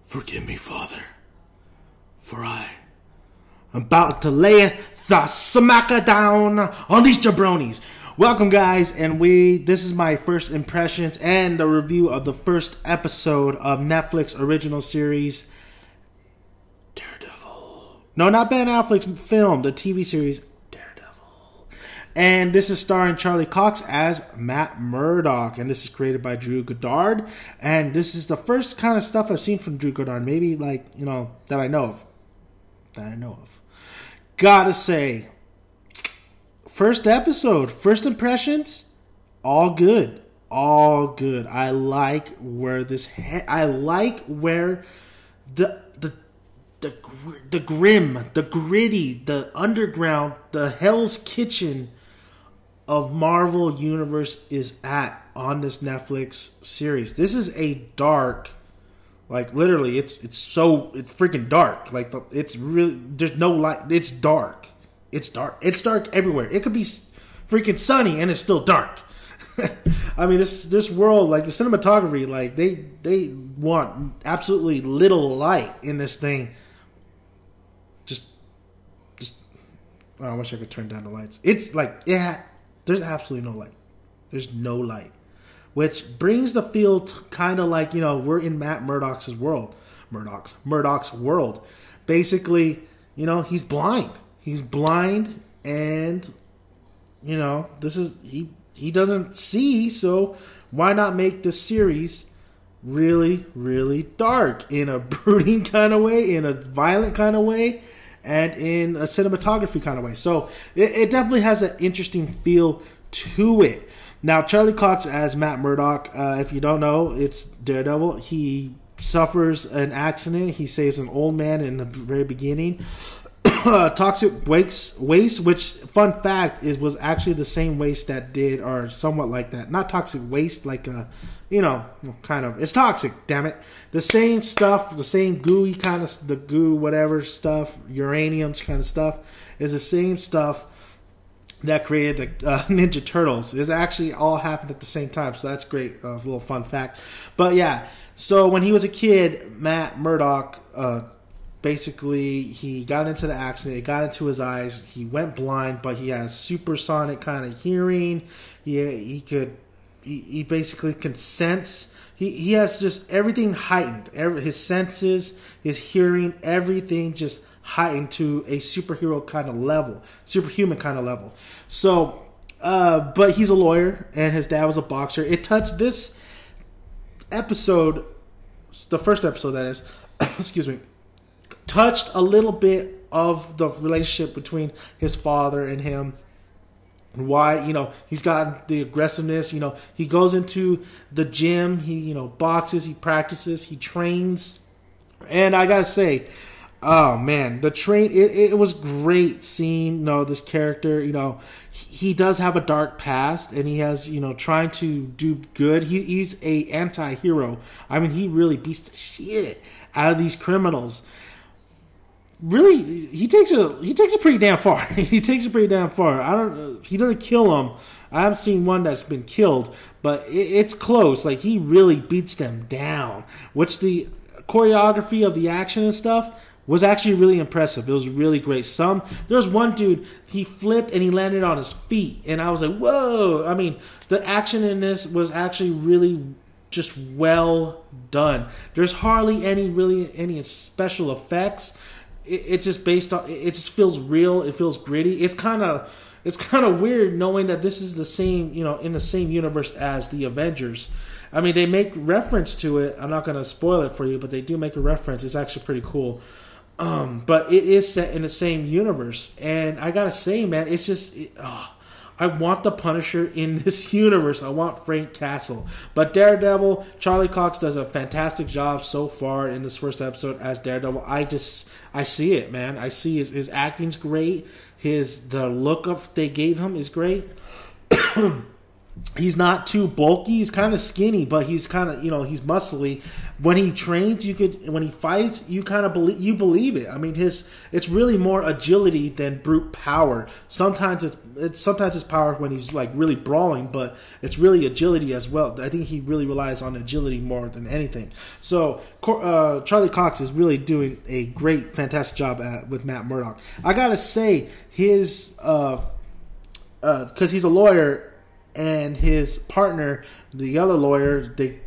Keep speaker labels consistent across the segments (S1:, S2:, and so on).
S1: Forgive me, Father, for I am about to lay the smacker down on these jabronis. Welcome, guys, and this is my first impressions and the review of the first episode of Netflix original series DareDevil. No, not Ben Affleck's film, the TV series DareDevil. And this is starring Charlie Cox as Matt Murdock, and this is created by Drew Goddard. And this is the first kind of stuff I've seen from Drew Goddard, maybe that I know of. Gotta say, first episode, first impressions, all good. I like where I like where the grim, the gritty, the underground, the Hell's Kitchen of Marvel Universe is at on this Netflix series. This is a dark, like literally, it's freaking dark. Like it's really, there's no light. It's dark. It's dark everywhere. It could be freaking sunny and it's still dark. I mean, this world, like the cinematography, like they want absolutely little light in this thing. Just I wish I could turn down the lights. It's like, yeah, there's absolutely no light. There's no light, which brings the feel kind of like, we're in Matt Murdock's world. Murdock's world. Basically, he's blind. He's blind, and this is he doesn't see. So why not make this series really, really dark in a brooding kind of way, in a violent kind of way, and in a cinematography kind of way? So it definitely has an interesting feel to it. Now, Charlie Cox as Matt Murdock, if you don't know, it's Daredevil. He suffers an accident. He saves an old man in the very beginning. Toxic waste, which, fun fact, was actually the same waste that did, or somewhat like that. Not toxic waste, like, kind of. It's toxic, damn it. The same stuff, the same gooey kind of, the goo, whatever stuff, uraniums kind of stuff, is the same stuff that created the Ninja Turtles. It actually all happened at the same time, so that's great. A little fun fact. But yeah, so when he was a kid, Matt Murdock, basically, he got into the accident. It got into his eyes. He went blind, but he has supersonic kind of hearing. He basically can sense. He has just everything heightened. His senses, his hearing, everything just heightened to a superhero kind of level, superhuman kind of level. So, but he's a lawyer, and his dad was a boxer. It touched this episode, the first episode that is, excuse me, touched a little bit of the relationship between his father and him. Why, he's gotten the aggressiveness. He goes into the gym. He, boxes. He practices. He trains. And I gotta say, oh man, it was great seeing, this character. He does have a dark past, and he has, trying to do good. He's a anti-hero. I mean, he really beats the shit out of these criminals. Really, he takes it pretty damn far. He doesn't kill them. I haven't seen one that's been killed, but it's close. Like, he really beats them down. Which the choreography of the action and stuff was actually really impressive. It was really great. There was one dude, he flipped and he landed on his feet, and I was like, whoa. I mean, the action in this was actually really just well done. There's hardly any special effects. It's just based on. It just feels real. It feels gritty. It's kind of weird knowing that this is the same, in the same universe as the Avengers. I mean, they make reference to it. I'm not going to spoil it for you, but they do make a reference. It's actually pretty cool. But it is set in the same universe, and I gotta say, man, it's just. I want the Punisher in this universe. I want Frank Castle. But Daredevil, Charlie Cox does a fantastic job so far in this first episode as Daredevil. I see it, man. I see his acting's great. The look of they gave him is great. He's not too bulky. He's kind of skinny, but he's kind of, he's muscly. When he trains, when he fights, you kind of believe it. I mean, it's really more agility than brute power. Sometimes it's power when he's like really brawling, but it's really agility as well. I think he really relies on agility more than anything. So Charlie Cox is really doing a great, fantastic job with Matt Murdock. I gotta say, his because he's a lawyer. And his partner, the other lawyer, they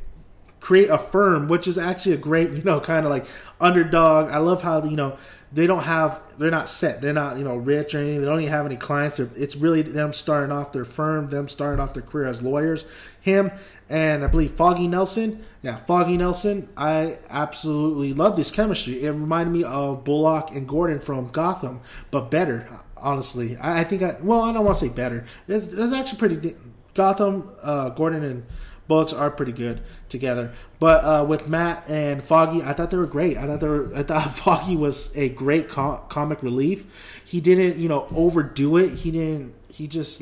S1: create a firm, which is actually a great, kind of like underdog. I love how, they're not set. They're not, rich or anything. They don't even have any clients. It's really them starting off their firm, them starting off their career as lawyers. Him and I believe Foggy Nelson. Yeah, Foggy Nelson. I absolutely love this chemistry. It reminded me of Bullock and Gordon from Gotham, but better. Honestly, I think I don't want to say better. It's actually pretty. Gotham, Gordon, and Bullocks are pretty good together. But with Matt and Foggy, I thought they were great. I thought Foggy was a great comic relief. He didn't, overdo it. He just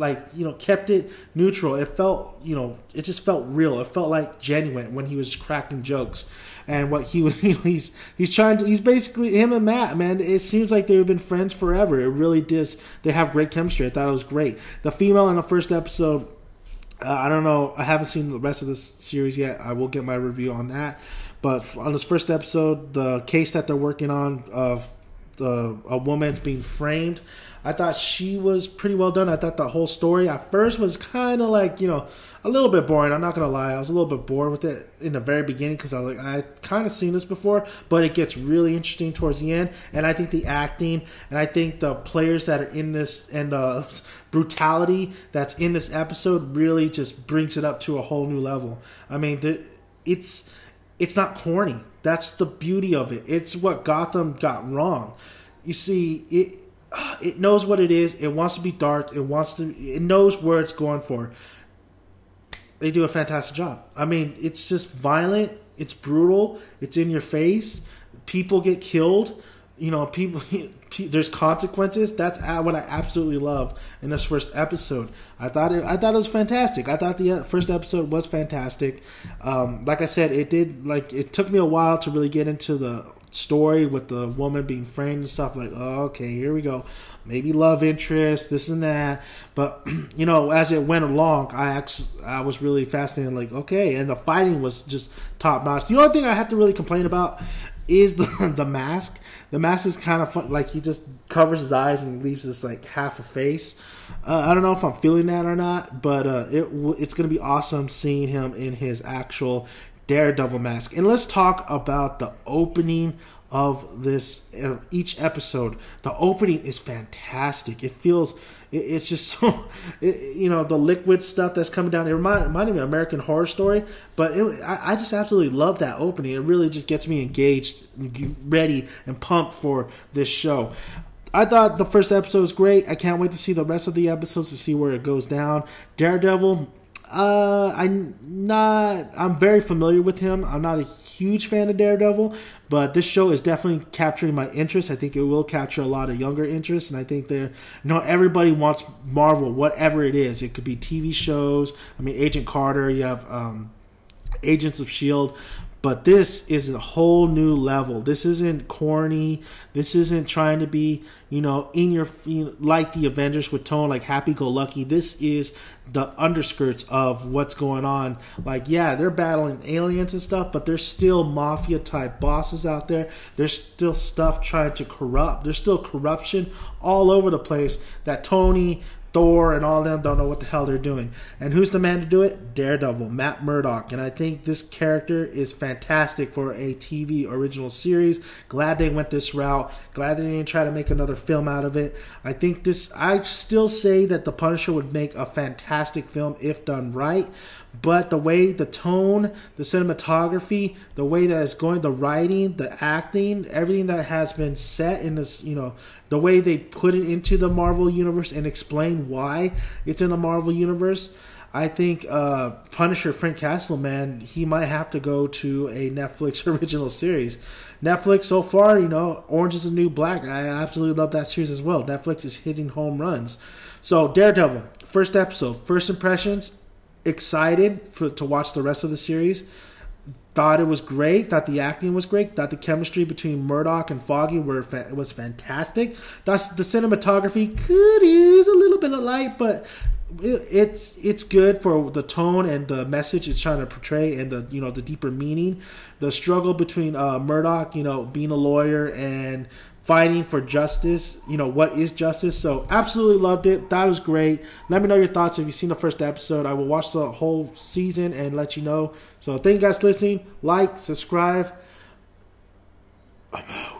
S1: kept it neutral. It felt, it just felt real. It felt like genuine when he was cracking jokes. And what he was, he's basically, him and Matt, man, it seems like they've been friends forever. It really does. They have great chemistry. I thought it was great. The female in the first episode, I don't know. I haven't seen the rest of this series yet. I will get my review on that. But on this first episode, the case that they're working on of a woman's being framed, I thought she was pretty well done. I thought the whole story at first was kind of like, a little bit boring. I'm not going to lie. I was a little bit bored with it in the very beginning because I was like, I kind of seen this before, but it gets really interesting towards the end. And I think the acting and I think the players that are in this and the brutality that's in this episode really just brings it up to a whole new level. I mean, it's not corny. That's the beauty of it. It's what Gotham got wrong. You see, it knows what it is. It wants to be dark. It knows where it's going for. They do a fantastic job. I mean, it's just violent. It's brutal. It's in your face. People get killed. There's consequences. That's what I absolutely love in this first episode. I thought it was fantastic. I thought the first episode was fantastic. Like I said, it took me a while to really get into the story with the woman being framed and stuff. Like, oh, okay, here we go. Maybe love interest, this and that. But as it went along, I was really fascinated. Like, okay, and the fighting was just top notch. The only thing I have to really complain about is the mask. The mask is kind of fun. Like, he just covers his eyes and leaves this like half a face. I don't know if I'm feeling that or not, but it's going to be awesome seeing him in his actual Daredevil mask. And let's talk about the opening of each episode. The opening is fantastic. It's just so, the liquid stuff that's coming down. It reminded me of American Horror Story, but I just absolutely love that opening. It really just gets me engaged, ready, and pumped for this show. I thought the first episode was great. I can't wait to see the rest of the episodes to see where it goes down. Daredevil, I'm very familiar with him. I'm not a huge fan of Daredevil, but this show is definitely capturing my interest. I think it will capture a lot of younger interest, and I think that everybody wants Marvel, whatever it is. It could be TV shows. I mean, Agent Carter. You have Agents of S.H.I.E.L.D., but this is a whole new level. This isn't corny. This isn't trying to be, in your, like the Avengers with tone, like happy-go-lucky. This is the underskirts of what's going on. Like, yeah, they're battling aliens and stuff, but there's still mafia-type bosses out there. There's still stuff trying to corrupt. There's still corruption all over the place that Tony, Thor, and all of them don't know what the hell they're doing. And who's the man to do it? Daredevil, Matt Murdock. And I think this character is fantastic for a TV original series. Glad they went this route. Glad they didn't try to make another film out of it. I still say that The Punisher would make a fantastic film if done right. But the way, the tone, the cinematography, the way that it's going, the writing, the acting, everything that has been set in this, the way they put it into the Marvel Universe and explain why it's in the Marvel Universe, I think Punisher, Frank Castle, man, he might have to go to a Netflix original series. Netflix so far, Orange is the New Black. I absolutely love that series as well. Netflix is hitting home runs. So Daredevil, first episode, first impressions, excited to watch the rest of the series. Thought it was great. Thought the acting was great. Thought the chemistry between Murdoch and Foggy was fantastic. That's the cinematography could use a little bit of light, but it's good for the tone and the message it's trying to portray, and the deeper meaning. The struggle between Murdoch, being a lawyer and fighting for justice. What is justice? So absolutely loved it. That was great. Let me know your thoughts if you've seen the first episode. I will watch the whole season and let you know. So thank you guys for listening. Like, subscribe. I'm out.